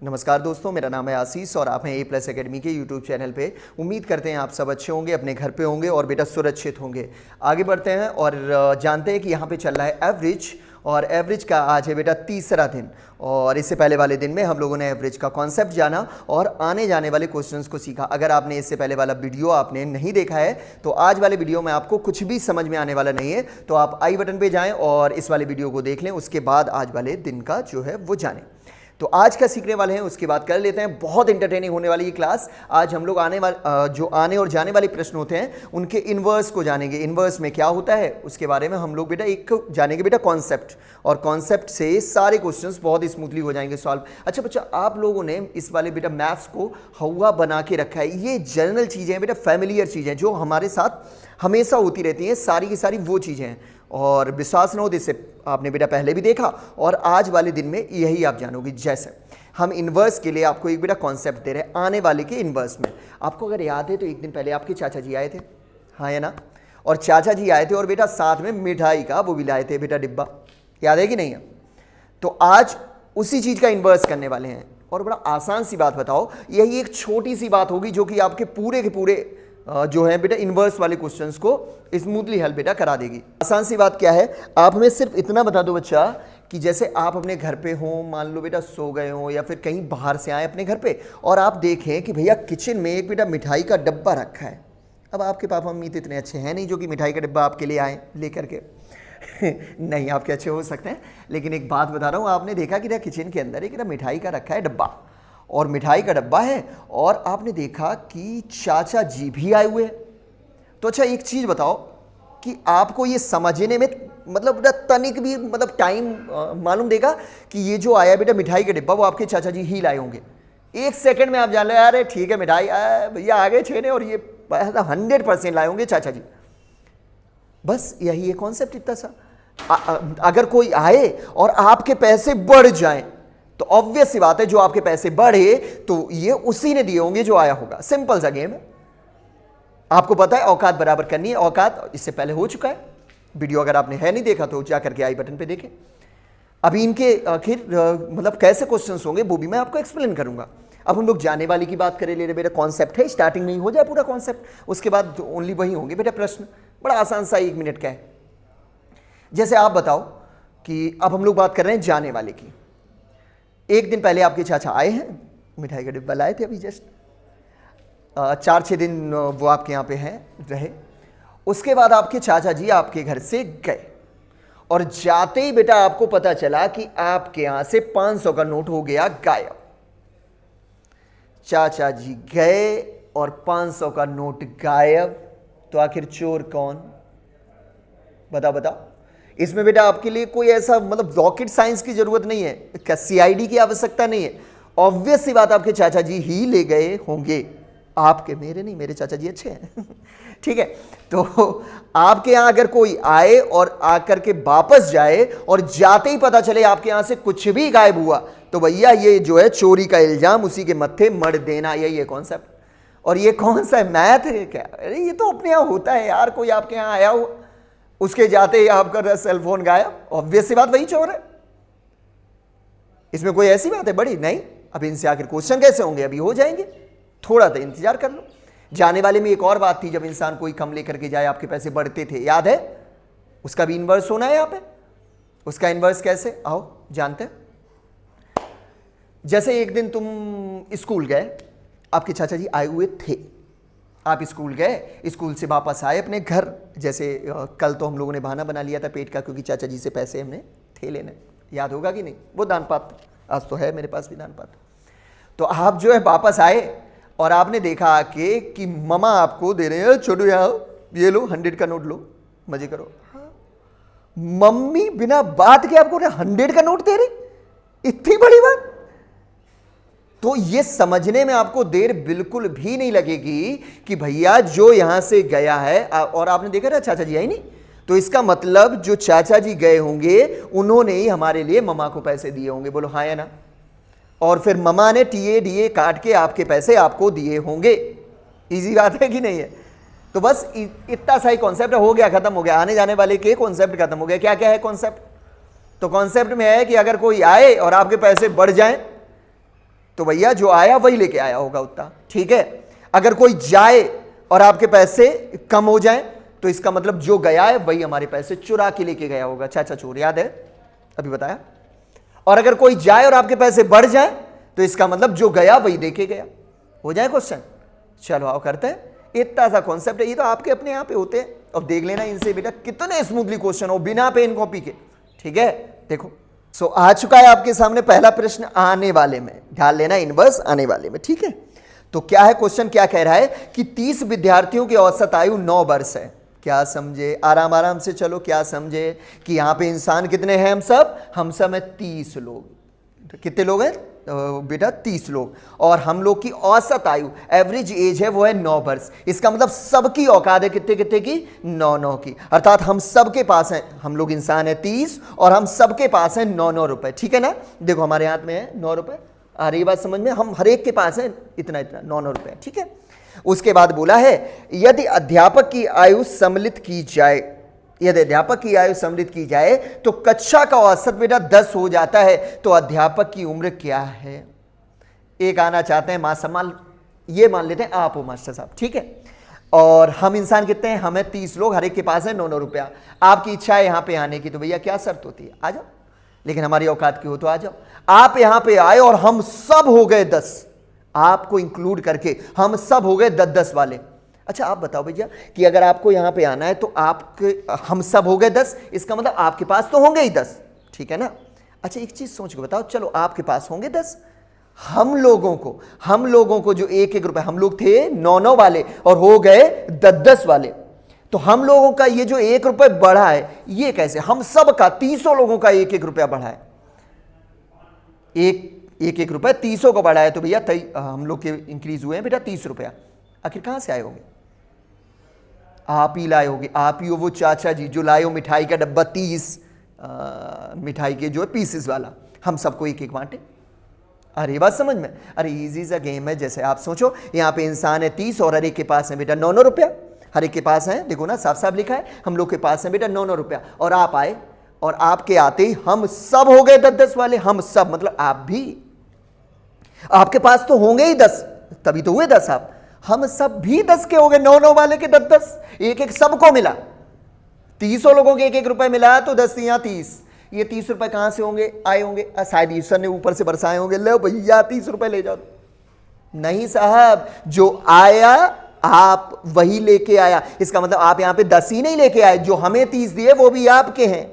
नमस्कार दोस्तों, मेरा नाम है आशीष और आप हैं A+ एकेडमी के यूट्यूब चैनल पे। उम्मीद करते हैं आप सब अच्छे होंगे, अपने घर पे होंगे और बेटा सुरक्षित होंगे। आगे बढ़ते हैं और जानते हैं कि यहाँ पे चल रहा है एवरेज, और एवरेज का आज है बेटा तीसरा दिन। और इससे पहले वाले दिन में हम लोगों ने एवरेज का कॉन्सेप्ट जाना और आने जाने वाले क्वेश्चंस को सीखा। अगर आपने इससे पहले वाला वीडियो आपने नहीं देखा है तो आज वाले वीडियो में आपको कुछ भी समझ में आने वाला नहीं है, तो आप आई बटन पे जाएं और इस वाले वीडियो को देख लें, उसके बाद आज वाले दिन का जो है वो जानें। तो आज का सीखने वाले हैं उसकी बात कर लेते हैं। बहुत इंटरटेनिंग होने वाली ये क्लास। आज हम लोग जो आने और जाने वाले प्रश्न होते हैं उनके इन्वर्स को जानेंगे। इन्वर्स में क्या होता है उसके बारे में हम लोग बेटा एक जानेंगे बेटा कॉन्सेप्ट, और कॉन्सेप्ट से सारे क्वेश्चंस बहुत स्मूथली हो जाएंगे सॉल्व। अच्छा बच्चा, आप लोगों ने इस वाले बेटा मैथ्स को हवा बना के रखा है। ये जनरल चीज़ें हैं बेटा, फैमिलियर चीज़ें जो हमारे साथ हमेशा होती रहती हैं, सारी की सारी वो चीज़ें हैं। और विश्वास न हो, जिससे आपने बेटा पहले भी देखा और आज वाले दिन में यही आप जानोगे। जैसे हम इन्वर्स के लिए आपको एक बेटा कॉन्सेप्ट दे रहे हैं, आने वाले के इन्वर्स में। आपको अगर याद है तो एक दिन पहले आपके चाचा जी आए थे, हाँ या ना? और चाचा जी आए थे और बेटा साथ में मिठाई का वो भी लाए थे बेटा डिब्बा, याद है कि नहीं है? तो आज उसी चीज़ का इन्वर्स करने वाले हैं। और बड़ा आसान सी बात बताओ, यही एक छोटी सी बात होगी जो कि आपके पूरे के पूरे जो है बेटा इन्वर्स वाले क्वेश्चंस को स्मूथली हल बेटा करा देगी। आसान सी बात क्या है, आप हमें सिर्फ इतना बता दो बच्चा कि जैसे आप अपने घर पे हो, मान लो बेटा सो गए हो या फिर कहीं बाहर से आए अपने घर पे, और आप देखें कि भैया किचन में एक बेटा मिठाई का डब्बा रखा है। अब आपके पापा मम्मी तो इतने अच्छे हैं नहीं जो कि मिठाई का डब्बा आपके लिए आए लेकर के नहीं, आपके अच्छे हो सकते हैं, लेकिन एक बात बता रहा हूँ, आपने देखा कि किचन के अंदर एक मिठाई का रखा है डब्बा, और मिठाई का डब्बा है, और आपने देखा कि चाचा जी भी आए हुए हैं। तो अच्छा एक चीज़ बताओ कि आपको ये समझने में मतलब बेटा तनिक भी मतलब टाइम मालूम देगा कि ये जो आया बेटा मिठाई का डिब्बा वो आपके चाचा जी ही लाए होंगे? एक सेकंड में आप जान लो, अरे ठीक है मिठाई भैया आ गए छेने, और ये 100% लाए होंगे चाचा जी। बस यही है कॉन्सेप्ट इतना सा। अगर कोई आए और आपके पैसे बढ़ जाएं तो ऑब्वियस सी बात है जो आपके पैसे बढ़े तो ये उसी ने दिए होंगे जो आया होगा। सिंपल सा गेम है, आपको पता है औकात बराबर करनी है। औकात इससे पहले हो चुका है, वीडियो अगर आपने है नहीं देखा तो जाकर के आई बटन पे देखें। अभी इनके आखिर मतलब कैसे क्वेश्चंस होंगे वो भी मैं आपको एक्सप्लेन करूंगा। अब हम लोग जाने वाली की बात करें, ले रहे बेटा कॉन्सेप्ट है, स्टार्टिंग में ही हो जाए पूरा कॉन्सेप्ट, उसके बाद ओनली वही होंगे बेटा प्रश्न। बड़ा आसान सा 1 मिनट का है। जैसे आप बताओ कि अब हम लोग बात कर रहे हैं जाने वाले की। एक दिन पहले आपके चाचा आए हैं, मिठाई का डिब्बा लाए थे अभी जस्ट, 4-6 दिन वो आपके यहाँ पे हैं रहे। उसके बाद आपके चाचा जी आपके घर से गए, और जाते ही बेटा आपको पता चला कि आपके यहाँ से 500 का नोट हो गया गायब। चाचा जी गए और 500 का नोट गायब, तो आखिर चोर कौन? बताओ बताओ। इसमें बेटा आपके लिए कोई ऐसा मतलब रॉकेट साइंस की जरूरत नहीं है, CID की आवश्यकता नहीं है। ऑब्वियस सी बात, आपके चाचा जी ही ले गए होंगे, आपके, मेरे नहीं, मेरे चाचा जी अच्छे हैं ठीक है। तो आपके यहाँ अगर कोई आए और आकर के वापस जाए और जाते ही पता चले आपके यहाँ से कुछ भी गायब हुआ, तो भैया ये जो है चोरी का इल्जाम उसी के मत्थे मढ़ देना, यही है कॉन्सेप्ट। और ये कौन सा मैथ है क्या? अरे ये तो अपने यहाँ होता है यार, कोई आपके यहाँ आया हो उसके जाते ही आपका सेलफोन गायब, ऑब्वियस सी बात वही चोर है। इसमें कोई ऐसी बात है बड़ी नहीं। अब इनसे आखिर क्वेश्चन कैसे होंगे, अभी हो जाएंगे, थोड़ा तो इंतजार कर लो। जाने वाले में एक और बात थी, जब इंसान कोई कम लेकर के जाए आपके पैसे बढ़ते थे, याद है? उसका भी इन्वर्स होना है यहाँ पे। उसका इन्वर्स कैसे, आओ जानते हैं। जैसे एक दिन तुम स्कूल गए, आपके चाचा जी आए हुए थे, आप स्कूल गए, स्कूल से वापस आए अपने घर। जैसे कल तो हम लोगों ने बहाना बना लिया था पेट का, क्योंकि चाचा जी से पैसे हमने थे लेने, याद होगा कि नहीं? वो दान पात्र, आज तो है मेरे पास भी दान पात्र। तो आप जो है वापस आए और आपने देखा आके कि ममा आपको दे रहे हैं, छोटू यहाँ ये लो 100 का नोट लो, मजे करो। हाँ। मम्मी बिना बात के आपको 100 का नोट दे रही, इतनी बड़ी बात। तो ये समझने में आपको देर बिल्कुल भी नहीं लगेगी कि भैया जो यहां से गया है, और आपने देखा था चाचा जी आई नहीं, तो इसका मतलब जो चाचा जी गए होंगे उन्होंने ही हमारे लिए ममा को पैसे दिए होंगे, बोलो हाँ या ना? और फिर ममा ने TADA काट के आपके पैसे आपको दिए होंगे। इजी बात है कि नहीं है? तो बस इतना सा ही कॉन्सेप्ट हो गया, खत्म हो गया। आने जाने वाले के कॉन्सेप्ट खत्म हो गया। क्या क्या है कॉन्सेप्ट? तो कॉन्सेप्ट में है कि अगर कोई आए और आपके पैसे बढ़ जाएं तो भैया जो आया वही लेके आया होगा उतना, ठीक है। अगर कोई जाए और आपके पैसे कम हो जाए तो इसका मतलब जो गया है वही हमारे पैसे चुरा के लेके गया होगा। चाचा चोर, याद है अभी बताया। और अगर कोई जाए और आपके पैसे बढ़ जाए तो इसका मतलब जो गया वही देके गया। हो जाए क्वेश्चन? चलो आओ करते हैं। इतना सा कॉन्सेप्ट है, ये तो आपके अपने यहाँ पे होते हैं। और देख लेना इनसे बेटा कितने स्मूथली क्वेश्चन हो बिना पेन कॉपी के, ठीक है। देखो सो आ चुका है आपके सामने पहला प्रश्न आने वाले में, ध्यान लेना इनवर्स आने वाले में, ठीक है। तो क्या है क्वेश्चन, क्या कह रहा है कि 30 विद्यार्थियों की औसत आयु 9 वर्ष है। क्या समझे, आराम आराम से चलो, क्या समझे कि यहां पे इंसान कितने हैं? हम सब हैं 30 लोग। कितने लोग हैं बेटा? 30 लोग। और हम लोग की औसत आयु, एवरेज एज है वो है 9 वर्ष। इसका मतलब सबकी औकात है कितने कितने की? 9 की। अर्थात हम सबके पास हैं, हम लोग इंसान है 30 और हम सबके पास है 9 रुपए, ठीक है ना। देखो हमारे हाथ में है 9 रुपए, आ रही बात समझ में? हम हर एक के पास है इतना इतना 9 रुपए, ठीक है। उसके बाद बोला है यदि अध्यापक की आयु सम्मिलित की जाए, यदि अध्यापक की आयु सम्मिलित की जाए तो कक्षा का औसत बेटा 10 हो जाता है। तो अध्यापक की उम्र क्या है? एक आना चाहते हैं मां सम्मान, ये मान लेते हैं आप हो मास्टर साहब, ठीक है। और हम इंसान कितने हैं? हमें 30 लोग, हर एक के पास है 9 रुपया। आपकी इच्छा है यहां पे आने की, तो भैया क्या शर्त होती है? आ जाओ, लेकिन हमारी औकात की हो तो आ जाओ। आप यहां पे आए और हम सब हो गए 10, आपको इंक्लूड करके हम सब हो गए 10-10 वाले। अच्छा आप बताओ भैया कि अगर आपको यहां पे आना है तो आपके, हम सब हो गए 10, इसका मतलब आपके पास तो होंगे ही 10, ठीक है ना। अच्छा एक चीज सोच के बताओ, चलो आपके पास होंगे 10, हम लोगों को जो 1-1 रुपए, हम लोग थे 9 वाले और हो गए 10-10 वाले, तो हम लोगों का ये जो 1 रुपए बढ़ा है ये कैसे? हम सब का 300 लोगों का 1-1 रुपया बढ़ा है, एक रुपए 300 को बढ़ा है। तो भैया हम लोग के इंक्रीज हुए हैं बेटा 30 रुपया। आखिर कहां से आए होंगे? आप ही लाए होगे, आप ही हो वो चाचा जी जो लाए हो मिठाई का डब्बा 30 मिठाई के जो है पीसेस वाला, हम सबको 1-1 बांटे। अरे बात समझ में? अरे इजी सा गेम है। जैसे आप सोचो यहाँ पे इंसान है 30 और हर एक के पास है बेटा 9 रुपया, हर एक के पास है, देखो ना साफ साफ लिखा है, हम लोग के पास है बेटा 9 रुपया। और आप आए और आपके आते ही हम सब हो गए 10-10 वाले। हम सब मतलब आप भी, आपके पास तो होंगे ही 10, तभी तो हुए 10 आप। हम सब भी 10 के हो गए, 9 वाले के 10-10, 1-1 सबको मिला। 300 लोगों के 1-1 रुपए मिला तो 10 या 30। ये 30 रुपए कहां से होंगे? आए होंगे, शायद ईश्वर ने ऊपर से बरसाए होंगे, ले भैया 30 रुपए ले जाओ। नहीं साहब, जो आया आप वही लेके आया। इसका मतलब आप यहां पे 10 ही नहीं लेके आए, जो हमें 30 दिए वो भी आपके हैं।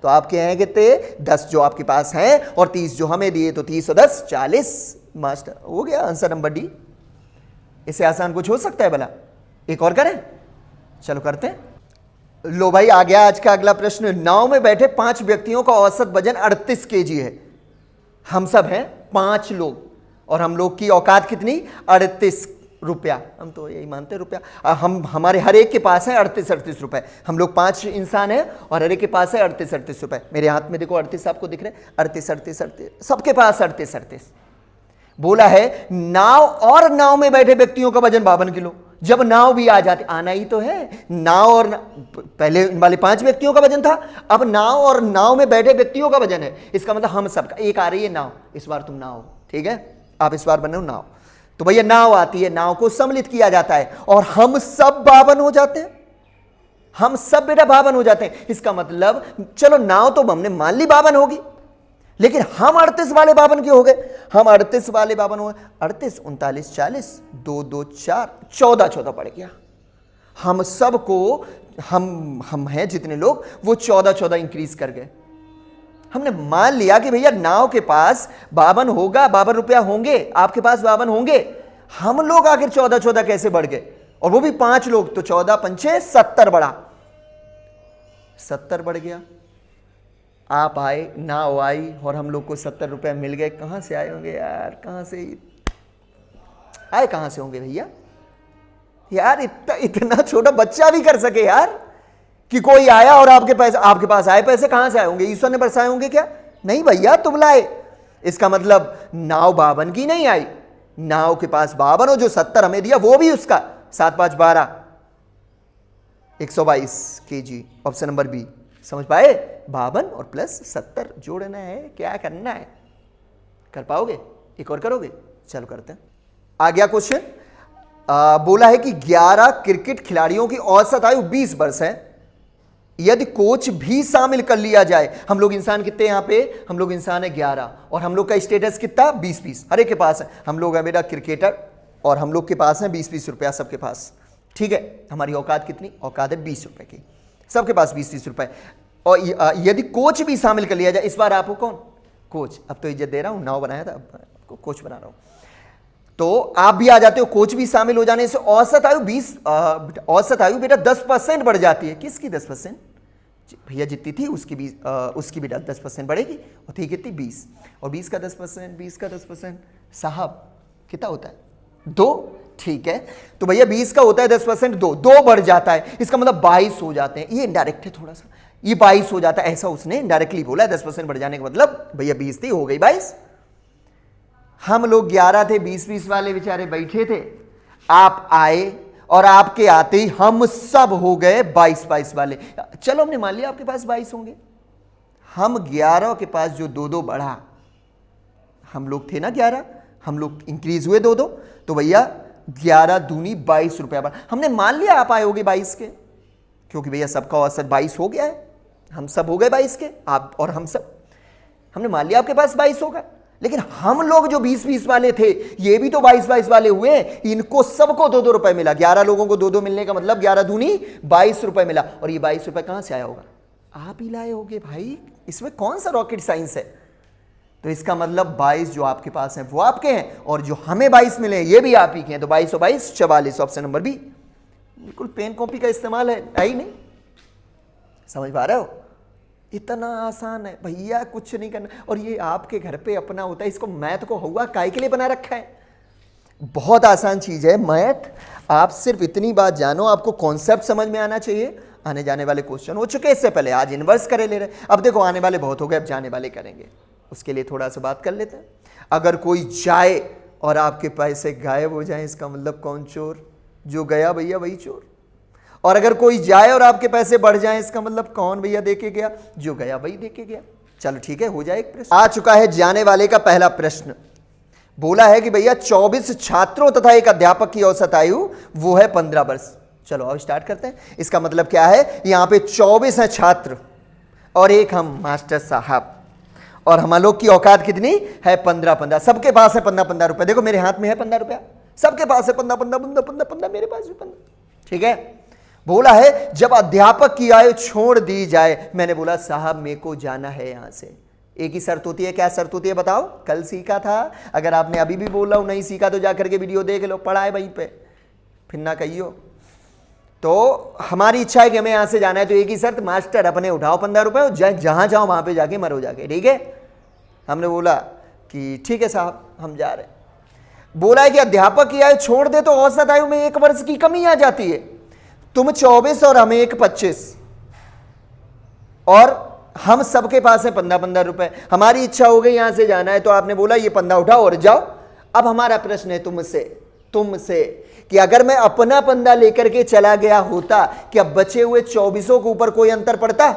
तो आपके हैं कितने? 10 जो आपके पास हैं और 30 जो हमें दिए, तो 30 और 10 40। मास्टर हो गया आंसर नंबर डी। इससे आसान कुछ हो सकता है भला? एक और करें? चलो करते हैं। लो भाई आ गया आज का अगला प्रश्न। नाव में बैठे 5 व्यक्तियों का औसत वजन 38 केजी है। हम सब हैं 5 लोग और हम लोग की औकात कितनी? 38 रुपया। हम तो यही मानते रुपया। हमारे हर एक के पास है 38 रुपए। हम लोग 5 इंसान हैं और हर एक के पास है 38 रुपए। मेरे हाथ में देखो 38 आपको दिख रहे हैं, 38 सबके पास 38। बोला है नाव और नाव में बैठे व्यक्तियों का वजन 52 किलो। जब नाव भी आ जाती, आना ही तो है नाव और पहले वाले 5 व्यक्तियों का वजन था, अब नाव और नाव में बैठे व्यक्तियों का वजन है। इसका मतलब हम सबका। एक आ रही है नाव, इस बार तुम नाव, ठीक है, आप इस बार बने हो नाव। तो भैया नाव आती है, नाव को सम्मिलित किया जाता है और हम सब 52 हो जाते हैं। हम सब बेटा 52 हो जाते हैं। इसका मतलब चलो नाव तो हमने मान ली 52 होगी, लेकिन हम 38 वाले 52 क्यों हो गए? हम 38 वाले 52 हो गए। 38 39 40 2 2 4 14 पड़ गया। हम सबको, हम हैं जितने लोग वो 14 इंक्रीज कर गए। हमने मान लिया कि भैया नाव के पास 52 होगा, 52 रुपया होंगे, आपके पास 52 होंगे। हम लोग आखिर 14 कैसे बढ़ गए? और वो भी 5 लोग, तो 14 पंचे 70 बढ़ा, 70 बढ़ गया। आप आए, नाव आई और हम लोग को 70 रुपए मिल गए। कहां से आए होंगे यार? कहां से आए? कहां से होंगे भैया? यार इतना छोटा बच्चा भी कर सके यार, कि कोई आया और आपके पास आए पैसे कहां से आए होंगे? ईश्वर ने बरसाए होंगे क्या? नहीं भैया तुम लाए। इसका मतलब नाव 52 की नहीं आई, नाव के पास 52 हो, जो 70 हमें दिया वो भी उसका। 7 5 12 122 केजी, ऑप्शन नंबर बी। समझ पाए? 52 और प्लस 70 जोड़ना है, क्या करना है? कर पाओगे? एक और करोगे? चलो करते हैं। आ गया क्वेश्चन। बोला है कि 11 क्रिकेट खिलाड़ियों की औसत आयु 20 वर्ष है। यदि कोच भी शामिल कर लिया जाए, हम लोग इंसान कितने यहां पे? हम लोग इंसान है 11 और हम लोग का स्टेटस कितना? 20-20 हर एक के पास है। हम लोग है बेटा क्रिकेटर और हम लोग के पास है 20-20 रुपया सबके पास। ठीक है, हमारी औकात कितनी? औकात है 20 रुपए की, सबके पास 20-20 रुपए। और यदि कोच भी शामिल कर लिया जाए, इस बार आपको कौन? कोच। अब तो इज्जत दे रहा हूं, नाव बनाया था, अब कोच बना रहा हूं, तो आप भी आ जाते हो। कोच भी शामिल हो जाने से औसत आयु 20 औसत आयु बेटा 10% बढ़ जाती है। किसकी 10%? भैया जितनी थी उसकी बेटा 10% बढ़ेगी और थी कितनी? 20। और 20 का 10%, 20 का 10% साहब कितना होता है? 2। ठीक है, तो भैया 20 का होता है 10%, 2 बढ़ जाता है, इसका मतलब 22 हो जाते हैं। ये इनडायरेक्ट है थोड़ा सा, ये 22 हो जाता है, ऐसा उसने इनडायरेक्टली बोला है। 10% बढ़ जाने का मतलब भैया 20 थी, हो गई 22। हम लोग 11 थे, 20-20 वाले बेचारे बैठे थे, आप आए और आपके आते ही हम सब हो गए 22-22 वाले। चलो हमने मान लिया आपके पास 22 होंगे, हम 11 के पास जो 2-2 बढ़ा, हम लोग थे ना 11, हम लोग इंक्रीज हुए 2-2, तो भैया 11 दूनी 22 रुपया बढ़ा। हमने मान लिया आप आए होगे 22 के, क्योंकि भैया सबका औसत 22 हो गया है, हम सब हो गए 22 के, आप और हम सब, हमने मान लिया आपके पास 22 होगा। लेकिन हम लोग जो 20-20 वाले थे, ये भी तो 22-22 वाले हुए, इनको सबको 2-2 रुपए मिला। 11 लोगों को 2-2 मिलने का मतलब 11 दूनी 22 रुपए मिला। और ये 22 रुपए कहां से आया होगा? आप ही लाए होगे भाई, इसमें कौन सा रॉकेट साइंस है? तो इसका मतलब 22 जो आपके पास हैं वो आपके हैं, और जो हमें 22 मिले ये भी आप ही के हैं। तो 22 और 22 44, ऑप्शन नंबर बी। बिल्कुल पेन कॉपी का इस्तेमाल है ही नहीं। समझ पा रहे हो? इतना आसान है भैया, कुछ नहीं करना। और ये आपके घर पे अपना होता है, इसको मैथ को हुआ काहे के लिए बना रखा है? बहुत आसान चीज है मैथ। आप सिर्फ इतनी बात जानो, आपको कॉन्सेप्ट समझ में आना चाहिए। आने जाने वाले क्वेश्चन हो चुके इससे पहले, आज इन्वर्स करे ले रहे। अब देखो आने वाले बहुत हो गए, अब जाने वाले करेंगे, उसके लिए थोड़ा सा बात कर लेते हैं। अगर कोई जाए और आपके पैसे गायब हो जाए, इसका मतलब कौन चोर? जो गया भैया वही चोर। और अगर कोई जाए और आपके पैसे बढ़ जाएं, इसका मतलब कौन भैया देके गया? जो गया वही देके गया। चलो ठीक है, हो जाए एक प्रश्न। आ चुका है जाने वाले का पहला प्रश्न। बोला है कि भैया 24 छात्रों तथा एक अध्यापक की औसत आयु वो है 15 वर्ष। चलो अब स्टार्ट करते हैं। इसका मतलब क्या है? यहां पे 24 है छात्र और एक हम मास्टर साहब, और हम लोग की औकात कितनी है? 15-15। सबके पास है 15-15 रुपए। देखो मेरे हाथ में है 15 रुपया, सबके पास है 15-15, मेरे पास भी 15। ठीक है। बोला है जब अध्यापक की आयु छोड़ दी जाए, मैंने बोला साहब मेरे को जाना है यहां से। एक ही शर्त होती है। क्या शर्त होती है बताओ? कल सीखा था। अगर आपने अभी भी बोला हूं नहीं सीखा तो जाकर के वीडियो देख लो, पढ़ा है वहीं पे, फिर ना कहियो। तो हमारी इच्छा है कि हमें यहां से जाना है, तो एक ही शर्त, मास्टर अपने उठाओ 15 रुपए और जहां जाओ वहां पे जाके मरो जाके। ठीक है। हमने बोला कि ठीक है साहब हम जा रहे हैं। बोला है कि अध्यापक की आयु छोड़ दे तो औसत आयु में 1 वर्ष की कमी आ जाती है। तुम 24 और हम एक 25, और हम सबके पास है 15-15 रुपए। हमारी इच्छा हो गई यहां से जाना है, तो आपने बोला ये 15 उठाओ और जाओ। अब हमारा प्रश्न है तुमसे कि अगर मैं अपना 15 लेकर के चला गया होता, क्या बचे हुए 24 के ऊपर कोई अंतर पड़ता?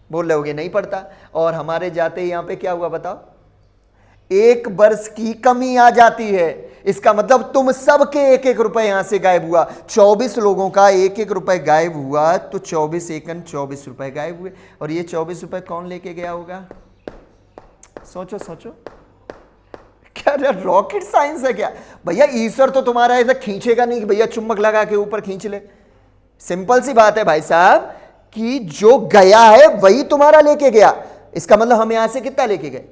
बोल रहे होगे नहीं पड़ता। और हमारे जाते ही यहां पे क्या हुआ बताओ? 1 वर्ष की कमी आ जाती है। इसका मतलब तुम सबके 1-1 रुपए यहां से गायब हुआ। 24 लोगों का 1-1 रुपए गायब हुआ, तो 24 एकन 24 रुपए गायब हुए। और ये 24 रुपए कौन लेके गया होगा? सोचो सोचो। क्या रॉकेट साइंस है क्या भैया? ईश्वर तो तुम्हारा ऐसा खींचेगा नहीं कि भैया चुम्बक लगा के ऊपर खींच ले। सिंपल सी बात है भाई साहब कि जो गया है वही तुम्हारा लेके गया। इसका मतलब हम यहां से कितना लेके गए?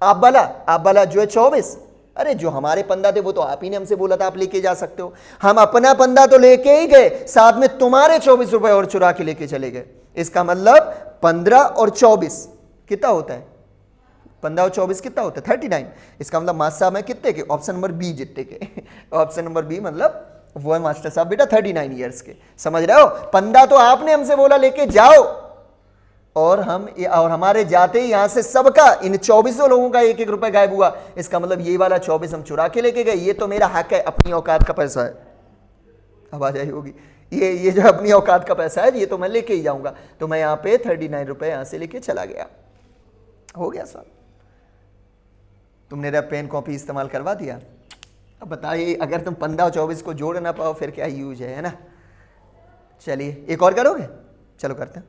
आप वाला जो है 24। अरे जो हमारे 15 थे वो तो आप ही ने हमसे बोला था आप लेके जा सकते हो। हम अपना 15 तो लेके ही गए, साथ में तुम्हारे 24 रुपए और चुरा के लेके चले गए। इसका मतलब 15 और 24 कितना होता है? 15 और 24 कितना होता है? 39। इसका मतलब मास्टर साहब है कितने के? ऑप्शन नंबर बी जितने के। ऑप्शन नंबर बी मतलब वो है मास्टर साहब बेटा 39 ईयर्स के। समझ रहे हो? 15 तो आपने हमसे बोला लेके जाओ, और हमारे जाते ही यहां से सबका, इन 24 लोगों का 1-1 रुपए गायब हुआ। इसका मतलब ये वाला 24 हम चुरा के लेके गए। ये तो मेरा हक है, अपनी औकात का पैसा है। अब आ जाई होगी ये जो अपनी औकात का पैसा है ये तो मैं लेके ही जाऊंगा। तो मैं यहाँ पे 39 रुपए यहां से लेके चला गया। हो गया सर? तुमने रब पेन कॉपी इस्तेमाल करवा दिया। अब बताइए, अगर तुम 15 और 24 को जोड़ ना पाओ फिर क्या यूज है ना। चलिए एक और करोगे, चलो करते हैं।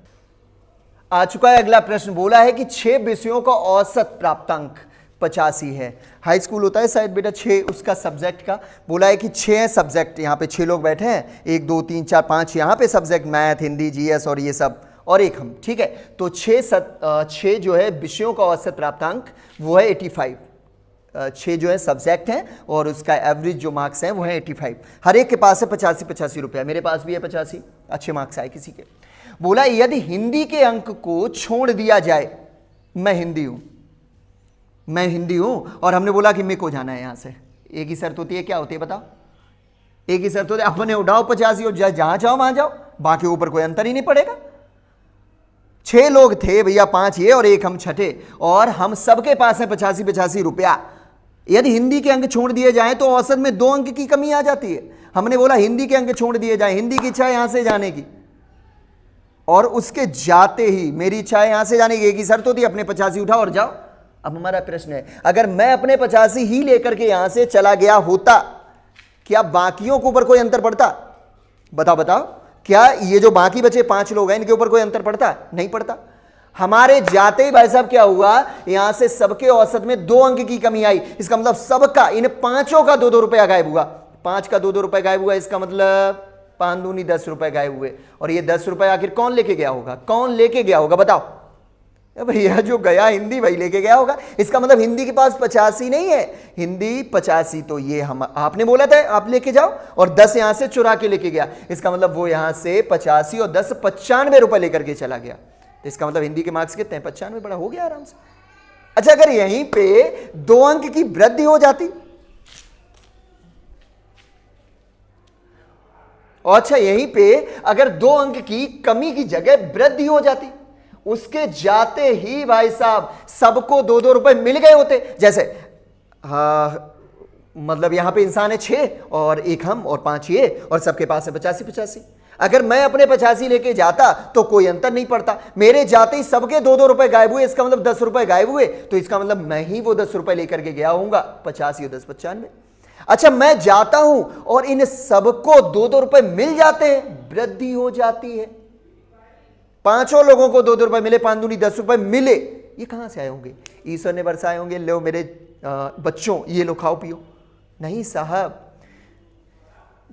आ चुका है अगला प्रश्न। बोला है कि 6 विषयों का औसत प्राप्तांक 85 है। हाई स्कूल होता है शायद बेटा 6 उसका सब्जेक्ट का। बोला है कि 6 सब्जेक्ट, यहाँ पे 6 लोग बैठे हैं, 1 2 3 4 5 यहाँ पे सब्जेक्ट, मैथ, हिंदी, जीएस और ये सब, और एक हम, ठीक है। तो 6 जो है विषयों का औसत प्राप्तांक वो है 85। 6 जो है सब्जेक्ट हैं और उसका एवरेज जो मार्क्स हैं वो है 85। हर एक के पास है 85 रुपया, मेरे पास भी है 85, अच्छे मार्क्स आए किसी के। बोला यदि हिंदी के अंक को छोड़ दिया जाए, मैं हिंदी हूं और हमने बोला कि मेरे को जाना है यहां से, एक ही शर्त होती है, क्या होती है बताओ? एक ही शर्त होती है, अपने उड़ाओ 85 और जहां जाओ वहां जाओ, बाकी ऊपर कोई अंतर ही नहीं पड़ेगा। 6 लोग थे भैया, 5 ये और एक हम छठे, और हम सबके पास है 85 रुपया। यदि हिंदी के अंक छोड़ दिए जाएं तो औसत में 2 अंक की कमी आ जाती है। हमने बोला हिंदी के अंक छोड़ दिए जाएं, हिंदी की इच्छा है यहां से जाने की, और उसके जाते ही मेरी इच्छा है यहां से जाने की, एक ही शर्त होती है, अपने 85 उठाओ और जाओ। अब हमारा प्रश्न है, अगर मैं अपने 85 ही लेकर के यहां से चला गया होता, क्या बाकियों के ऊपर कोई अंतर पड़ता? बताओ, क्या ये जो बाकी बचे 5 लोग हैं इनके ऊपर कोई अंतर पड़ता? नहीं पड़ता। हमारे जाते ही भाई साहब क्या हुआ, यहां से सबके औसत में 2 अंक की कमी आई। इसका मतलब सबका, इन 5 का 2 रुपया गायब हुआ, 5 का 2 रुपया गायब हुआ। इसका मतलब 5 दूनी 10 रुपए गायब हुए। और ये 10 रुपए आखिर कौन लेके गया होगा? कौन लेके गया होगा बताओ? भैया जो गया हिंदी वही लेके गया होगा। इसका मतलब हिंदी के पास 85 नहीं है, हिंदी 85 तो ये हम आपने बोला था आप लेके जाओ, और 10 यहां से चुरा के लेके गया। इसका मतलब वो यहां से 85 और 10 95 रुपए लेकर के चला गया। तो इसका मतलब हिंदी के मार्क्स कितने हैं? 95 बड़ा हो गया आराम से। अच्छा, अगर यहीं पे 2 अंक की वृद्धि हो जाती, और अच्छा यहीं पे अगर 2 अंक की कमी की जगह वृद्धि हो जाती, उसके जाते ही भाई साहब सबको 2 रुपए मिल गए होते। जैसे मतलब यहां पे इंसान है 6 और एक हम और 5 ये, और सबके पास है 85। अगर मैं अपने 85 लेके जाता तो कोई अंतर नहीं पड़ता, मेरे जाते ही सबके 2 रुपए गायब हुए, इसका मतलब 10 रुपए गायब हुए, तो इसका मतलब मैं ही वो 10 रुपए लेकर के गया हूंगा, 85 और 10 95। अच्छा, मैं जाता हूं और इन सबको 2 रुपए मिल जाते हैं, वृद्धि हो जाती है। 5 लोगों को 2 रुपए मिले, 5 दूनी 10 रुपए मिले। ये कहां से आए होंगे? ईश्वर ने बरसाए होंगे, लो मेरे बच्चों ये लो खाओ पियो? नहीं साहब,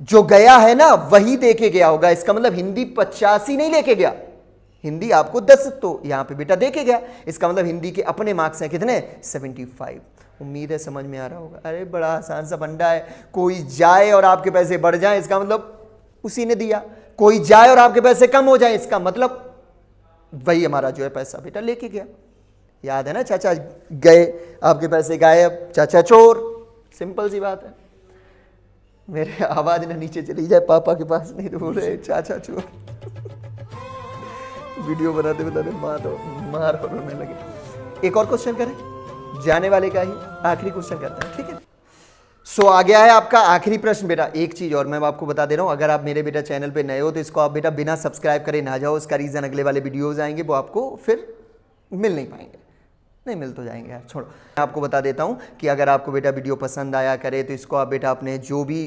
जो गया है ना वही दे के गया होगा। इसका मतलब हिंदी 85 नहीं लेके गया, हिंदी आपको 10 तो यहां पे बेटा दे के गया। इसका मतलब हिंदी के अपने मार्क्स हैं कितने? 75। उम्मीद है समझ में आ रहा होगा। अरे बड़ा आसान सा फंडा है, कोई जाए और आपके पैसे बढ़ जाए इसका मतलब उसी ने दिया, कोई जाए और आपके पैसे कम हो जाए इसका मतलब वही हमारा जो है पैसा बेटा लेके गया। याद है ना, चाचा गए आपके पैसे गायब, चाचा चोर। सिंपल सी बात है। मेरे आवाज ना नीचे चली जाए पापा के पास, नहीं तो बोल रहे चाचा चोर। वीडियो बनाते बनाते मार होने लगे। एक और क्वेश्चन करें, जाने वाले का ही आखिरी क्वेश्चन करते हैं, ठीक है? सो आ गया है आपका आखिरी प्रश्न बेटा। एक चीज और मैं आपको बता दे रहा हूं, अगर आप मेरे बेटा चैनल पे नए हो तो इसको आप बेटा बिना सब्सक्राइब करे ना जाओ। उसका रीजन अगले वाले वीडियोज आएंगे, वो आपको फिर मिल नहीं पाएंगे, नहीं मिल तो जाएंगे यार, छोड़ो। मैं आपको बता देता हूं कि अगर आपको बेटा वीडियो पसंद आया करे तो इसको आप बेटा अपने जो भी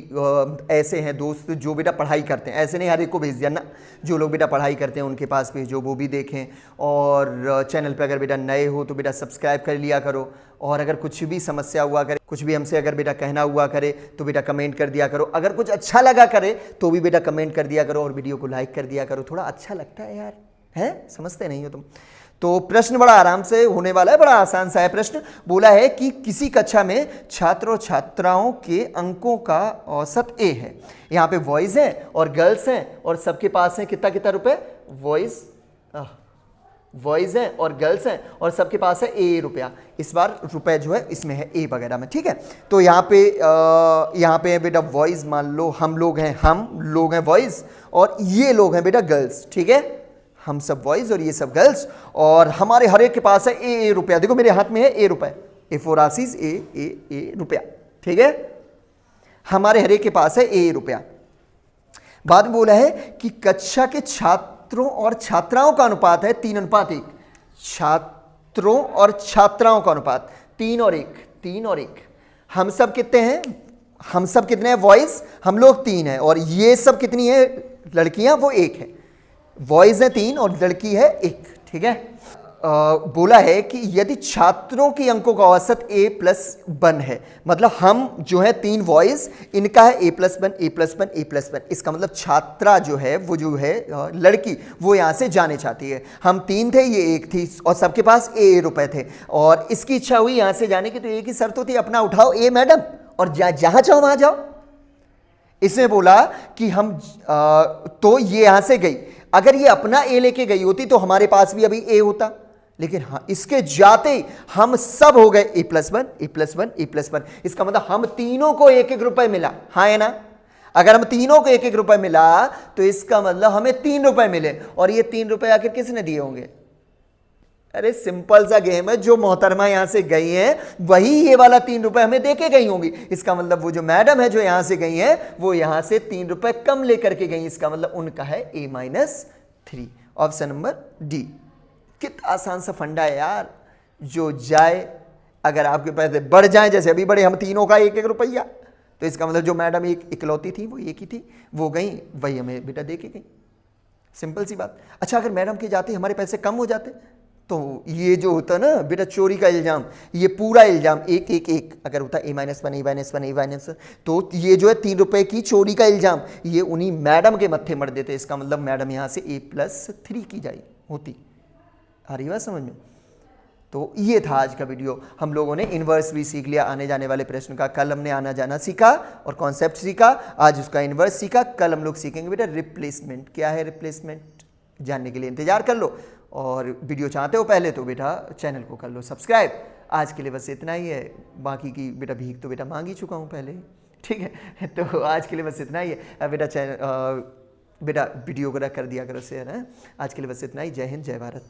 ऐसे हैं दोस्त जो बेटा पढ़ाई करते हैं, ऐसे नहीं हर एक को भेज दिया ना, जो लोग बेटा पढ़ाई करते हैं उनके पास भेजो, वो भी देखें। और चैनल पे अगर बेटा नए हो तो बेटा सब्सक्राइब कर लिया करो। और अगर कुछ भी समस्या हुआ करे, कुछ भी हमसे अगर बेटा कहना हुआ करे तो बेटा कमेंट कर दिया करो। अगर कुछ अच्छा लगा करे तो भी बेटा कमेंट कर दिया करो और वीडियो को लाइक कर दिया करो। थोड़ा अच्छा लगता है यार, है? समझते नहीं हो तुम? तो प्रश्न बड़ा आराम से होने वाला है, बड़ा आसान सा है प्रश्न। बोला है कि किसी कक्षा में छात्रों छात्राओं के अंकों का औसत ए है। यहाँ पे बॉयज हैं और गर्ल्स हैं और सबके पास है कितना कितना रुपए? बॉयज हैं और गर्ल्स हैं और सबके पास है ए रुपया। इस बार रुपए जो है इसमें है ए वगैरह में, ठीक है? तो यहाँ पे है बेटा बॉयज, मान लो हम लोग हैं बॉयज और ये लोग हैं बेटा गर्ल्स, ठीक है? हम सब बॉयज और ये सब गर्ल्स, और हमारे हर एक के पास है ए रुपया। देखो मेरे हाथ में है ए रुपया, ए फॉर आशीष, ए रुपया, ठीक है? हमारे हर एक के पास है ए रुपया। बाद में बोला है कि कक्षा के छात्रों और छात्राओं का अनुपात है 3:1। छात्रों और छात्राओं का अनुपात 3 और 1, 3 और 1। हम सब कितने हैं? हम सब कितने हैं बॉयज? हम लोग 3 हैं। और ये सब कितनी है लड़कियां? वो 1 है। बॉयज है 3 और लड़की है 1। ठीक है। बोला है कि यदि छात्रों की अंकों का औसत A+1 है, मतलब हम जो है 3 बॉयज, इनका है A+1 A+1 A+1। इसका मतलब छात्रा जो है वो जो है लड़की, वो यहां से जाने चाहती है। हम 3 थे, ये 1 थी और सबके पास A रुपए थे और इसकी इच्छा हुई यहां से जाने की। तो एक ही शर्त होती है, अपना उठाओ A मैडम और जहां चाहो वहां जाओ। इसने बोला कि हम तो ये यहां से गई। अगर ये अपना A लेके गई होती तो हमारे पास भी अभी A होता, लेकिन हाँ, इसके जाते ही हम सब हो गए A+1 A+1 A+1। इसका मतलब हम तीनों को 1-1 रुपए मिला। हाँ है ना? अगर हम तीनों को 1-1 रुपए मिला तो इसका मतलब हमें 3 रुपए मिले। और ये 3 रुपए आखिर किसने दिए होंगे? अरे सिंपल सा गेम है, जो मोहतरमा यहां से गई हैं वही ये वाला 3 रुपए हमें देके गई होंगी। इसका मतलब वो जो मैडम है जो यहां से गई हैं वो यहां से 3 रुपए कम लेकर के गई। इसका मतलब उनका है A-3। Option number D. कितना आसान सा फंडा है यार। जो जाए, अगर आपके पैसे बढ़ जाएं, जैसे अभी बढ़े हम तीनों का 1-1 रुपया, तो इसका मतलब जो मैडम एक इकलौती थी, वो एक ही थी, वो गई, वही हमें बेटा दे के गई। सिंपल सी बात। अच्छा, अगर मैडम के जाते हमारे पैसे कम हो जाते तो ये जो होता ना बेटा चोरी का इल्जाम, ये पूरा इल्जाम 1-1-1 अगर होता A-1 A-1 A-1, तो ये जो है 3 रुपए की चोरी का इल्जाम ये उन्हीं मैडम के मत्थे मर देते। इसका मतलब मैडम यहाँ से A+3 की जाई होती। आ रही बात समझ में? तो ये था आज का वीडियो। हम लोगों ने इन्वर्स भी सीख लिया, आने जाने वाले प्रश्न का। कल हमने आना जाना सीखा और कॉन्सेप्ट सीखा, आज उसका इन्वर्स सीखा। कल हम लोग सीखेंगे बेटा रिप्लेसमेंट। क्या है रिप्लेसमेंट, जानने के लिए इंतजार कर लो। और वीडियो चाहते हो पहले तो बेटा चैनल को कर लो सब्सक्राइब। आज के लिए बस इतना ही है, बाकी की बेटा भीख तो बेटा मांग ही चुका हूँ पहले। ठीक है, तो आज के लिए बस इतना ही है बेटा। चैनल बेटा वीडियो को कर दिया करो शेयर है। आज के लिए बस इतना ही। जय हिंद, जय भारत।